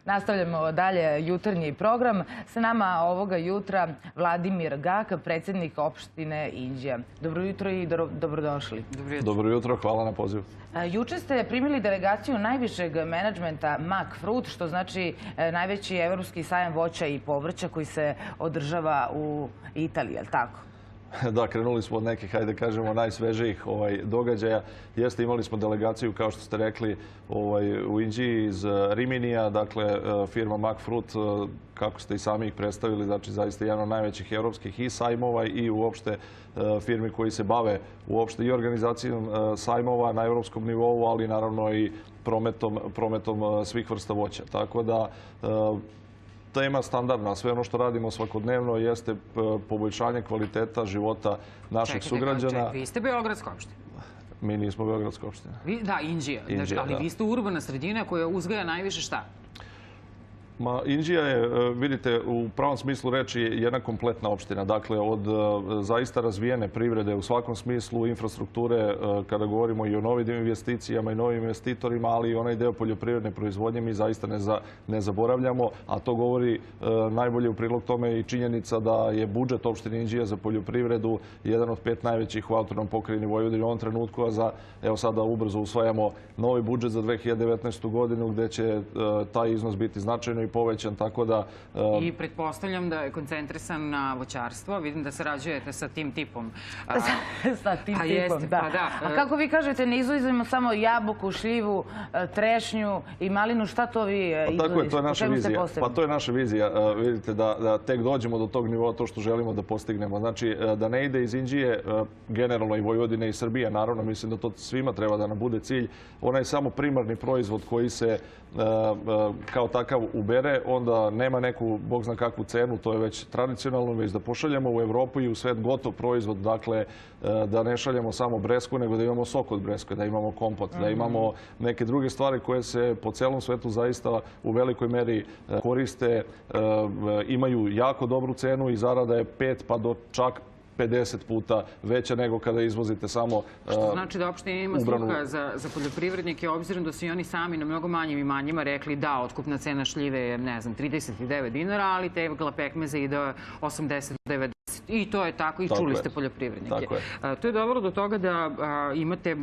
Nastavljamo dalje jutarnji program. Sa nama ovoga jutra Vladimir Gak, predsjednik opštine Inđija. Dobro jutro i dobrodošli. Dobro jutro, hvala na pozivu. Juče ste primili delegaciju najvišeg menadžmenta Mack Fruit, što znači najveći evropski sajam voća i povrća koji se održava u Italiji, je li tako? Da, krenuli smo od nekih, hajde kažemo, najsvežijih događaja. Jeste, imali smo delegaciju, kao što ste rekli, u Inđiji iz Riminija, dakle firma Mack Fruit, kako ste i sami ih predstavili, znači zaista jedan od najvećih evropskih i sajmova i uopšte firmi koji se bave uopšte i organizacijom sajmova na evropskom nivou, ali naravno i prometom svih vrsta voća. Tako da tema standardna. Sve ono što radimo svakodnevno jeste poboljšanje kvaliteta života naših sugrađana. Čekaj, vi ste Beogradska opština? Mi nismo Beogradska opština. Da, Inđija. Ali vi ste urbana sredina koja uzgaja najviše šta? Inđija je, vidite, u pravom smislu reči jedna kompletna opština. Dakle, od zaista razvijene privrede u svakom smislu infrastrukture, kada govorimo i o novim investicijama i novim investitorima, ali i onaj deo poljoprivredne proizvodnje mi zaista ne zaboravljamo, a to govori najbolje u prilog tome i činjenica da je budžet opštine Inđija za poljoprivredu jedan od 5 najvećih u autonomnoj pokrajini Vojvodine u ovom trenutku, a evo sada ubrzo usvajamo novi budžet za 2019. godinu gde će taj iznos biti značajno i povećan, tako da... I pretpostavljam da je koncentrisan na voćarstvo. Vidim da sarađujete sa tim tipom. Sa tim tipom, da. A kako vi kažete, ne izvozimo samo jabuku, šljivu, trešnju i malinu, šta to vi izvozite? Tako je, to je naša vizija. Pa to je naša vizija. Vidite da tek dođemo do tog nivoa, to što želimo da postignemo. Znači, da ne ide iz Inđije, generalno i Vojvodine i Srbije, naravno, mislim da to svima treba da nam bude cilj. Onaj samo primarni proizvod koji se kao takav ubere, onda nema neku, bog zna kakvu cenu, to je već tradicionalno, već da pošaljemo u Evropu i u svet gotov proizvod, dakle da ne šaljemo samo bresku, nego da imamo sok od breske, da imamo kompot, da imamo neke druge stvari koje se po celom svetu zaista u velikoj meri koriste, imaju jako dobru cenu i zarada je 5 pa do čak 50 puta veća nego kada izvozite samo ubranu. Što znači da uopšte ima sluha za poljoprivrednike, obzirom da su i oni sami na mnogo manjim imanjima rekli da otkupna cena šljive je, ne znam, 39 dinara, ali tegla pekmeza ide 80-90. I to je tako i čuli ste poljoprivrednike. To je dobro do toga da imate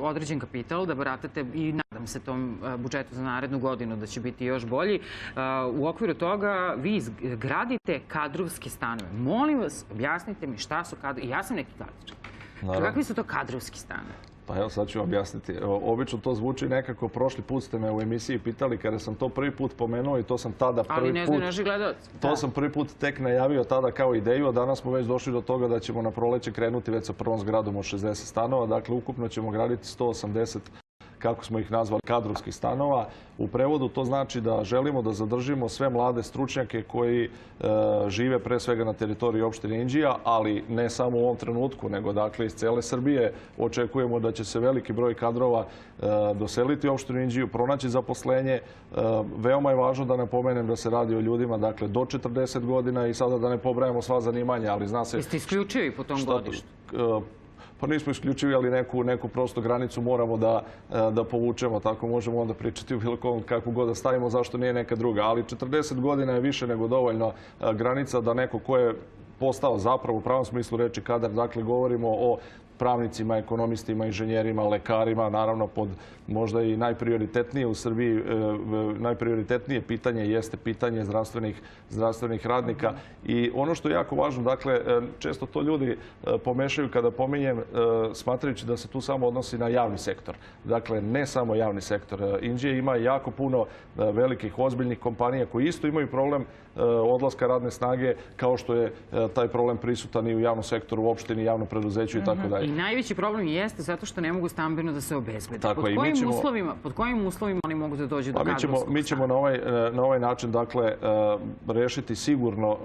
određen kapital, da baratate i nadam se tom budžetu za narednu godinu da će biti još bolji. U okviru toga vi gradite kadrovske stanove. Molim vas, objasnite mi šta su kadrovski. Ja sam neki kadrovski. Kakvi su to kadrovski stanovi? Pa evo sad ću objasniti. Obično to zvuči nekako, prošli put ste me u emisiji pitali kada sam to prvi put pomenuo i to sam tada prvi put... Ali ne znaju naši gledalci. To sam prvi put tek najavio tada kao ideju, a danas smo već došli do toga da ćemo na proleće krenuti već sa prvom zgradom od 60 stanova. Dakle, ukupno ćemo graditi 180, kako smo ih nazvali, kadrovskih stanova. U prevodu to znači da želimo da zadržimo sve mlade stručnjake koji žive pre svega na teritoriji opštine Inđija, ali ne samo u ovom trenutku, nego dakle iz cele Srbije. Očekujemo da će se veliki broj kadrova doseliti u opštinu Inđiju, pronaći zaposlenje. Veoma je važno da napomenem da se radi o ljudima dakle do 40 godina i sada da ne pobrajamo sva zanimanja, ali zna se... Jeste isključivi po tom godištu? Pa nismo isključivi, ali neku prostu granicu moramo da povučemo. Tako možemo onda pričati u bilo kom kakvu god da stavimo, zašto nije neka druga. Ali 40 godina je više nego dovoljno granica da neko ko je postao zapravo u pravom smislu reči kadar, dakle govorimo o pravnicima, ekonomistima, inženjerima, lekarima, naravno pod možda i najprioritetnije u Srbiji, najprioritetnije pitanje jeste pitanje zdravstvenih radnika. I ono što je jako važno, dakle, često to ljudi pomešaju kada pominjem, smatrajući da se tu samo odnosi na javni sektor. Dakle, ne samo javni sektor. Inđija ima jako puno velikih, ozbiljnih kompanija koji isto imaju problem odlaska radne snage, kao što je taj problem prisutan i u javnom sektoru, u opštini, javnom preduzeću i tako dalje. I najveći problem jeste zato što ne mogu stambeno da se obezbede. Pod kojim uslovima oni mogu da dođu do kadrovskog stana? Mi ćemo na ovaj način rešiti sigurno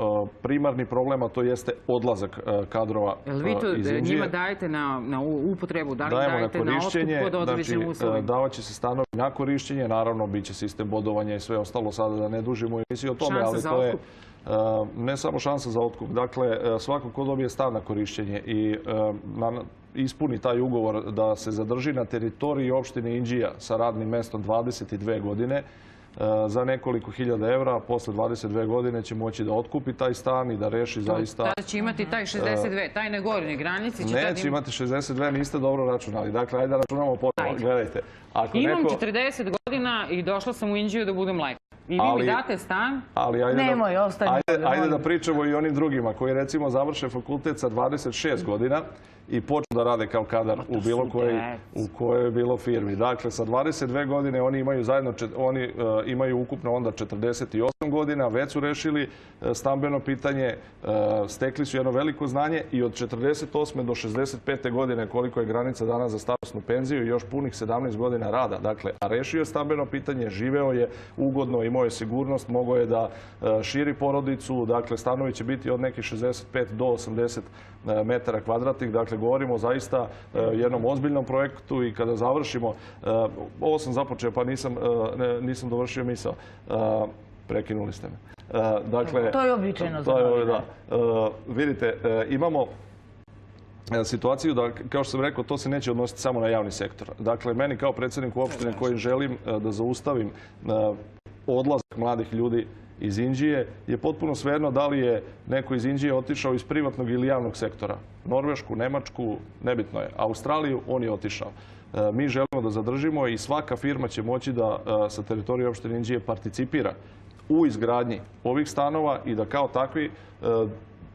primarni problem, a to jeste odlazak kadrova iz Inđije. Jel vi to njima dajete na upotrebu? Da li dajete na otkup pod određenim uslovima? Davat će se stanovi na korišćenje, naravno bit će sistem bodovanja i sve ostalo, sada da ne dužimo emisiju o tome, ali to je ne samo šansa za otkup. Dakle, svako ko dobije stan na korišćenje i ispuni taj ugovor da se zadrži na teritoriji opštine Inđija sa radnim mestom 22 godine, za nekoliko hiljada evra, posle 22 godine će moći da otkupi taj stan i da reši zaista... Tada će imati taj 62, taj na gornjoj granici će... Neće imati 62, niste dobro računali. Dakle, ajde da računamo ponovno. Gledajte. Imam 40 godina i došla sam u Inđiju da budem lekar. I vi mi date stan? Nemoj, ostani. Ajde da pričamo i onim drugima koji recimo završe fakultet sa 26 godina i počnu da rade kao kadar u bilo kojoj bilo firmi. Dakle, sa 22 godine oni imaju ukupno onda 48 godina, već su rešili stambeno pitanje, stekli su jedno veliko znanje i od 48. do 65. godine, koliko je granica danas za starosnu penziju, još punih 17 godina rada. Dakle, a rešio je stambeno pitanje, živeo je ugodno, imao je sigurnost, mogao je da širi porodicu. Dakle, stanovi će biti od nekih 65 do 80 metara kvadratnih. Dakle, govorimo zaista jednom ozbiljnom projektu i kada završimo, ovo sam započeo pa nisam dovršio misao, prekinuli ste me. To je običajno za vidite, imamo situaciju da, kao što sam rekao, to se neće odnositi samo na javni sektor. Dakle, meni kao predsjedniku opštine koji želim da zaustavim odlazak mladih ljudi iz Inđije je potpuno svejedno da li je neko iz Inđije otišao iz privatnog ili javnog sektora. Norvešku, Nemačku, nebitno je. Australiju, on je otišao. Mi želimo da zadržimo i svaka firma će moći da sa teritorije opštine Inđije participira u izgradnji ovih stanova i da kao takvi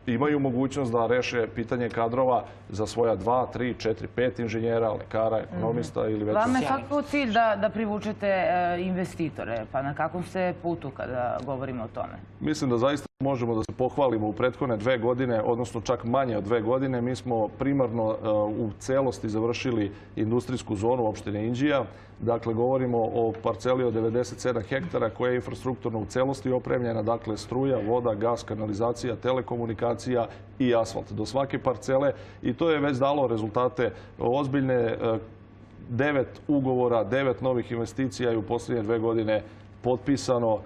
imaju mogućnost da reše pitanje kadrova za svoja 2, 3, 4, 5 inženjera, lekara, ekonomista ili već... Vama je svakako cilj da privučete investitore, pa na kakvom ste putu kada govorimo o tome? Mislim da zaista možemo da se pohvalimo u prethodne 2 godine, odnosno čak manje od 2 godine. Mi smo primarno u celosti završili industrijsku zonu opštine Inđija. Dakle, govorimo o parceli od 97 hektara koja je infrastrukturno u celosti opremljena. Dakle, struja, voda, gas, kanalizacija, telekomunikacija i asfalt do svake parcele. I to je već dalo rezultate ozbiljne. 9 ugovora, 9 novih investicija i u posljednje 2 godine potpisano.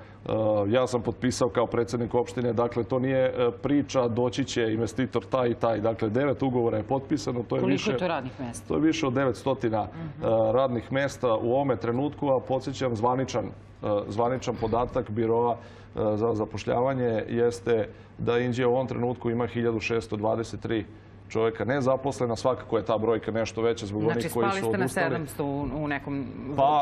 Ja sam potpisao kao predsjednik opštine, dakle to nije priča, doći će investitor taj i taj. Dakle, 9 ugovora je potpisano. Koliko je to radnih mesta? To je više od 900 radnih mesta u ovome trenutku, a podsjećam zvaničan podatak Biroa za zapošljavanje jeste da Inđija u ovom trenutku ima 1623 čovjeka nezaposlena. Svakako je ta brojka nešto veća zbog onih koji su odustali. Znači, spali ste na 700 u nekom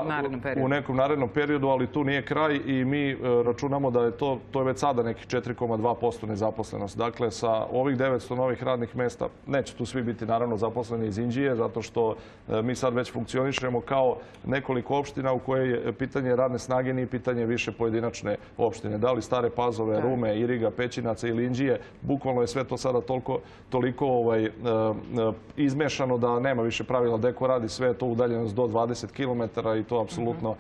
narednom periodu? U nekom narednom periodu, ali tu nije kraj i mi računamo da je to je već sada nekih 4,2% nezaposlenost. Dakle, sa ovih 900 novih radnih mesta, neće tu svi biti naravno zaposleni iz Inđije, zato što mi sad već funkcionišemo kao nekoliko opština u koje je pitanje radne snage nije pitanje više pojedinačne opštine. Da li Stare Pazove, Rume, Iriga, Pećinaca ili Inđije, bukvalno je sve to sada toliko izmešano da nema više pravila gde radi, sve je to udaljenost do 20 km i to apsolutno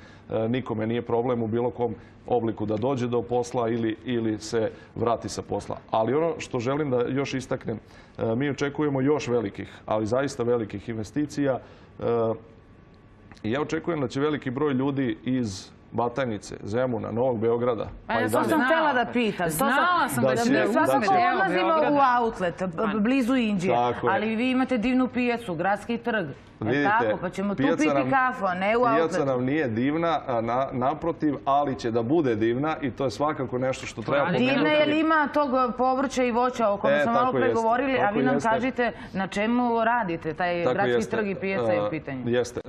nikome nije problem u bilo kom obliku da dođe do posla ili se vrati sa posla. Ali ono što želim da još istaknem, mi očekujemo još velikih, ali zaista velikih investicija. Ja očekujem da će veliki broj ljudi iz Batajnice, Zemuna, Novog Beograda. To sam htjela da pitam. Znala sam da će mi svakako odlazimo u outlet, blizu Inđije, ali vi imate divnu pijacu, Gradski trg. Tako, pa ćemo tu piti kafu, a ne u outletu. Pijaca nam nije divna, naprotiv, ali će da bude divna i to je svakako nešto što treba pomenuti. Divna je li ima tog povrća i voća o kome smo malo pre govorili, a vi nam kažete na čemu radite, taj Gradski trg i pijaca je u pitanju. Jeste.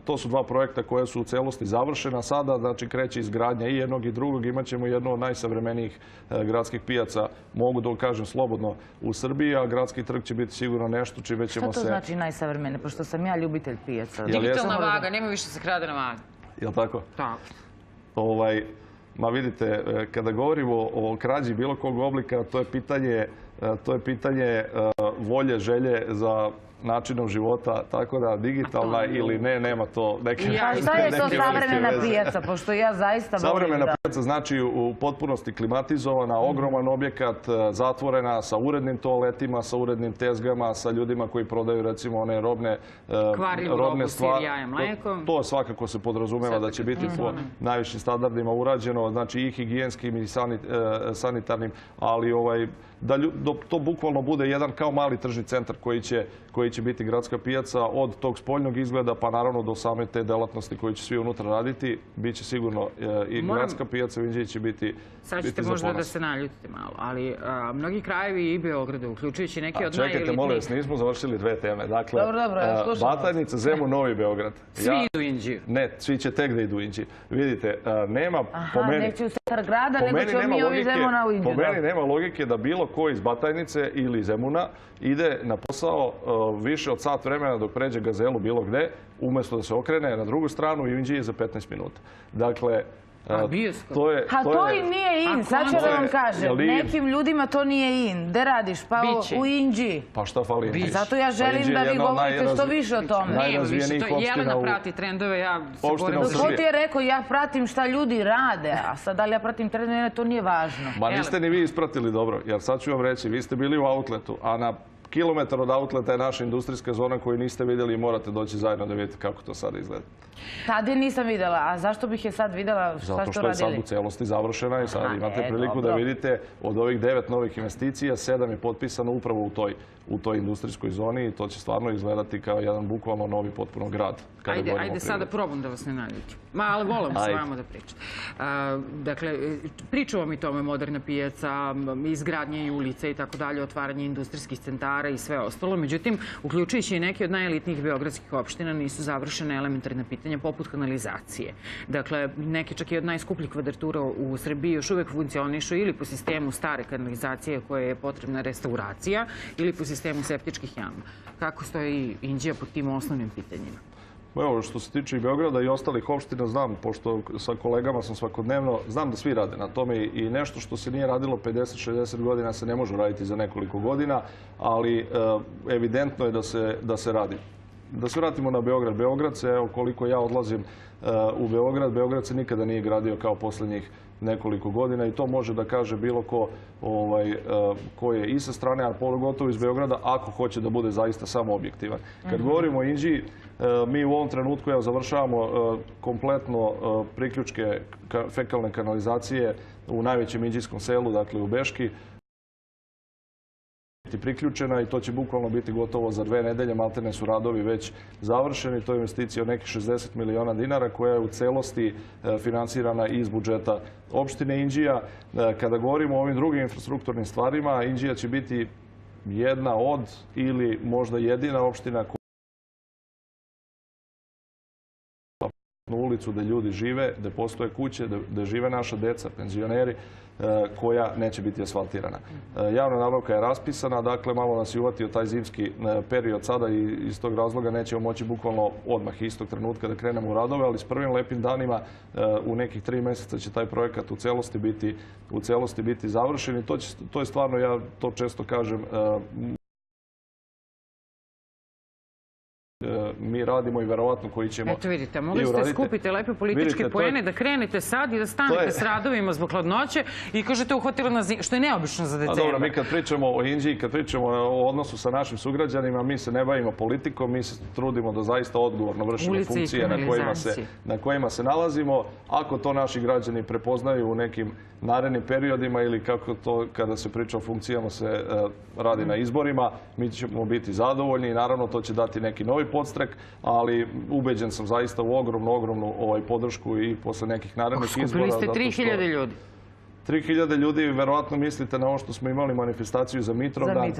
To su 2 projekta koje su u celosti završena sada, znači kreće izgradnja i jednog i drugog. Imaćemo jedno od najsavremenijih gradskih pijaca, mogu da kažem slobodno, u Srbiji, a Gradski trg će biti sigurno nešto čime ćemo se... Šta to znači najsavremenije? Pošto sam ja ljubitelj pijaca. Digitalna vaga, nema više se krade na vaga. Jel' tako? Tako. Ma vidite, kada govorimo o krađi bilo kog oblika, to je pitanje volje, želje za načinom života, tako da digitalna ili ne, nema to neke velike veze. Šta je to savremena pijaca, pošto ja zaista volim da... Savremena pijaca znači u potpunosti klimatizovana, ogroman objekat, zatvorena, sa urednim toaletima, sa urednim tezgama, sa ljudima koji prodaju recimo one robne stvari. To svakako se podrazumeva da će biti po najvišim standardima urađeno, znači i higijenskim i sanitarnim, ali da to bukvalno bude jedan kao mali tržni centar koji koji će biti gradska pijaca, od tog spoljnog izgleda pa naravno do same te delatnosti koje će svi unutra raditi. Biće sigurno i gradska pijaca u Inđiji će biti Sad ćete možda da se naljutite malo, ali mnogi krajevi i Beograda, uključujući neki od najelitnijih... Čekajte, molim vas, nismo završili dve teme. Dakle, Batajnica, Zemun, Novi Beograd. Svi idu u Inđiju. Ne, svi će tek da idu u Inđiju. Vidite, nema po meni... neće u centar grada, nego ćemo mi ovi Zemuna u Inđiju. Po meni nema logike da bilo ko iz Batajnice ili Zemuna ide na posao više od sat vremena dok pređe Gazelu bilo gde, umjesto da se okrene na drugu stranu i u Inđiji za 15 minuta. Dakle, to i nije in, sad ću da vam kažem. Nekim ljudima to nije in. Gde radiš? Pa u Inđiji. Pa šta fali Inđiji? Zato ja želim da vi govorite što više o tome. Najrazvijenijih opština u... Jelena prati trendove, ja se borim za... Ko ti je rekao, ja pratim šta ljudi rade, a sad da li ja pratim trendove, to nije važno. Ma niste ni vi ispratili dobro, jer sad ću vam reći, vi ste bili u outletu, a na kilometar od outleta je naša industrijska zona koju niste vidjeli i morate doći zajedno da vidite kako to sada izgleda. Tada je nisam vidjela, a zašto bih je sad vidjela, šta što radili? Zato što je sad u celosti završena i sad imate priliku da vidite od ovih 9 novih investicija, 7 je potpisano upravo u toj industrijskoj zoni i to će stvarno izgledati kao jedan bukvalno novi potpuno grad. Ajde sada probam da vas ne naljutim. Ali volim s vama da pričam. Dakle, pričamo mi tome moderna pijaca, izgradnje i ulice i tako dalje, otvaranje industrijskih centara i sve ostalo. Međutim, uključujući i neke od najelitnijih beogradskih opština, nisu završene elementarne pitanja poput kanalizacije. Dakle, neke čak i od najskupljih kvadratura u Srbiji još uvek funkcionišu ili po sistemu stare kanalizacije koje je potrebna restauracija ili po sistemu septičkih jama. Kako stoji Inđija pod tim osnovnim pitanjima? Evo, što se tiče i Beograda i ostalih opština, znam, pošto sa kolegama sam svakodnevno, znam da svi rade na tome i nešto što se nije radilo 50-60 godina se ne može raditi za nekoliko godina, ali evidentno je da se radi. Da se vratimo na Beograd. Beograd se, evo koliko ja odlazim u Beograd, Beograd se nikada nije gradio kao posljednjih nekoliko godina i to može da kaže bilo ko je i sa strane, a pogotovo iz Beograda, ako hoće da bude zaista samo objektivan. Kad govorimo o Inđiji, mi u ovom trenutku završavamo kompletno priključke fekalne kanalizacije u najvećem inđijskom selu, dakle u Beški, priključena i to će bukvalno biti gotovo za 2 nedelje. Maltene su radovi već završeni. To je investicija od nekih 60 miliona dinara koja je u celosti finansirana iz budžeta opštine Inđija. Kada govorimo o ovim drugim infrastrukturnim stvarima, Inđija će biti jedna od ili možda jedina opština na ulicu gde ljudi žive, gde postoje kuće, gde žive naša deca, penzioneri, koja neće biti asfaltirana. Javna nabavka je raspisana, dakle malo nas je uvatio taj zimski period sada i iz tog razloga nećemo moći bukvalno odmah istog trenutka da krenemo u radove, ali s prvim lepim danima u nekih 3 mjeseca će taj projekat u celosti biti završen i to je stvarno, ja to često kažem, mi radimo i verovatno koji ćemo... Eto vidite, mogli ste skupiti lepe političke poene, da krenete sad i da stanete s radovima zbog hladnoće i kažete uhvatilo nas, što je neobično za decembar. Dobro, mi kad pričamo o Inđiji, kad pričamo o odnosu sa našim sugrađanima, mi se ne bavimo politikom, mi se trudimo da zaista odgovorno vršimo funkcije na kojima se nalazimo. Ako to naši građani prepoznaju u nekim narednim periodima ili kako to kada se priča o funkcijama se radi na izborima, mi ćemo biti zadovoljni i naravno to će dati neki novi podstrek, ali ubeđen sam zaista u ogromnu podršku i posle nekih narednih izbora. Skupili ste 3000 ljudi. 3000 ljudi, verovatno mislite na ovo što smo imali manifestaciju za Mitrovdan.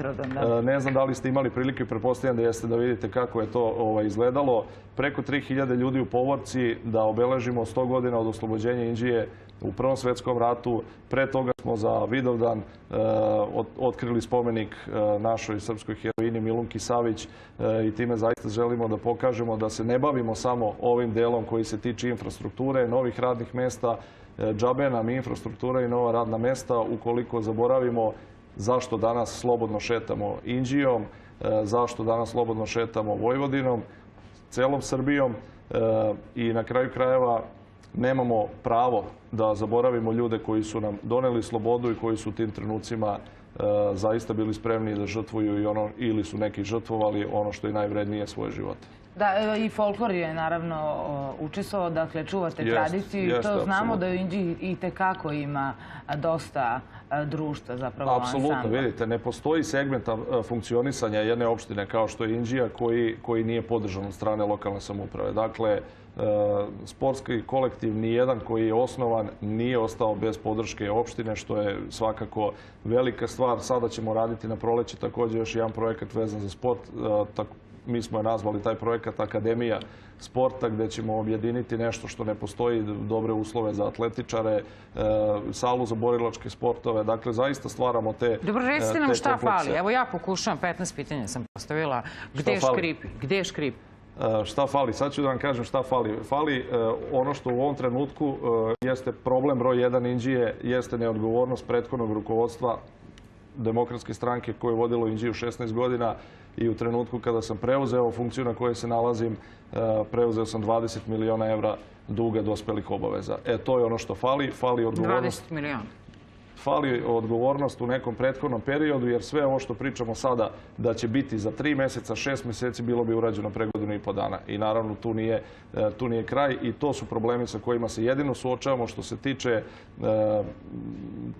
Ne znam da li ste imali prilike, pretpostavljam da jeste, da vidite kako je to izgledalo. Preko 3000 ljudi u Povorci da obeležimo 100 godina od oslobođenja Inđije u Prvom svjetskom ratu. Pre toga smo za Vidovdan otkrili spomenik našoj srpskoj heroini Milunki Savić i time zaista želimo da pokažemo da se ne bavimo samo ovim delom koji se tiče infrastrukture, novih radnih mesta, džabe nam infrastruktura i nova radna mesta ukoliko zaboravimo zašto danas slobodno šetamo Inđijom, zašto danas slobodno šetamo Vojvodinom, celom Srbijom i na kraju krajeva nemamo pravo da zaboravimo ljude koji su nam doneli slobodu i koji su u tim trenucima zaista bili spremni da žrtvuju ili su neki žrtvovali ono što je najvrednije, svoje živote. Da, i folklor je naravno učestvovao, dakle čuvate tradiciju i to znamo da u Inđiji i tekako ima dosta društva zapravo ansambla. Apsolutno, vidite, ne postoji segment funkcionisanja jedne opštine kao što je Inđija koji nije podržan od strane lokalne samouprave. Dakle, sportski kolektiv nijedan koji je osnovan nije ostao bez podrške opštine, što je svakako velika stvar. Sada ćemo raditi na proleće također još jedan projekat vezan za sport. Mi smo je nazvali taj projekat Akademija sporta, gde ćemo objediniti nešto što ne postoji, dobre uslove za atletičare, salu za borilačke sportove. Dakle, zaista stvaramo te komplekse. Dobro, recite nam šta fali. Evo ja pokušavam, 15 pitanja sam postavila. Gde je škripi? Gde je škrip? Šta fali? Sad ću da vam kažem šta fali. Fali ono što u ovom trenutku jeste problem broj 1 Inđije, jeste neodgovornost prethodnog rukovodstva Demokratske stranke koje je vodilo Inđiju 16 godina i u trenutku kada sam preuzeo funkciju na kojoj se nalazim, preuzeo sam 20 miliona evra duga dospelih obaveza. To je ono što fali. Fali odgovornost. 20 miliona. Fali odgovornost u nekom prethodnom periodu, jer sve ovo što pričamo sada da će biti za 3 mjeseca, 6 mjeseci, bilo bi urađeno pre godinu i po dana. I naravno tu nije kraj i to su problemi sa kojima se jedino suočavamo. Što se tiče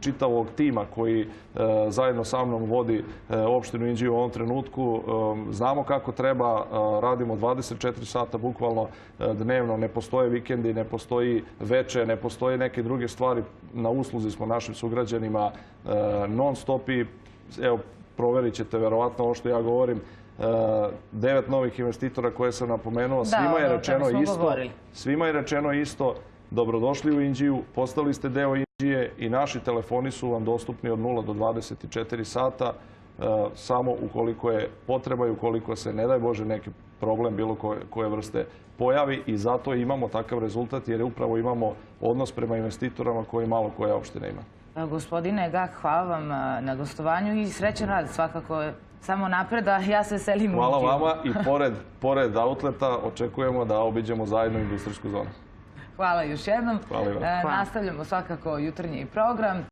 čitavog tima koji zajedno sa mnom vodi opštinu Inđiju u ovom trenutku, znamo kako treba, radimo 24 sata bukvalno dnevno, ne postoje vikendi, ne postoji veče, ne postoje neke druge stvari, na usluzi smo našim sugrađanima non stop i evo, proverit ćete verovatno ovo što ja govorim, 9 novih investitora koje sam napomenuo, svima je rečeno isto, dobrodošli u Inđiju, postali ste deo Inđije i naši telefoni su vam dostupni od 0 do 24 sata, samo ukoliko je potreba i ukoliko se, ne daj Bože, neki problem bilo koje vrste pojavi i zato imamo takav rezultat jer upravo imamo odnos prema investitorama koji malo koja opština ima. Gospodine Gah, hvala vam na gostovanju i srećan rad, svakako samo napred, a ja se selim u Inđiju. Hvala vama i pored outleta očekujemo da obiđemo zajedno industrijsku zonu. Hvala još jednom. Hvala. Nastavljamo svakako jutarnji program.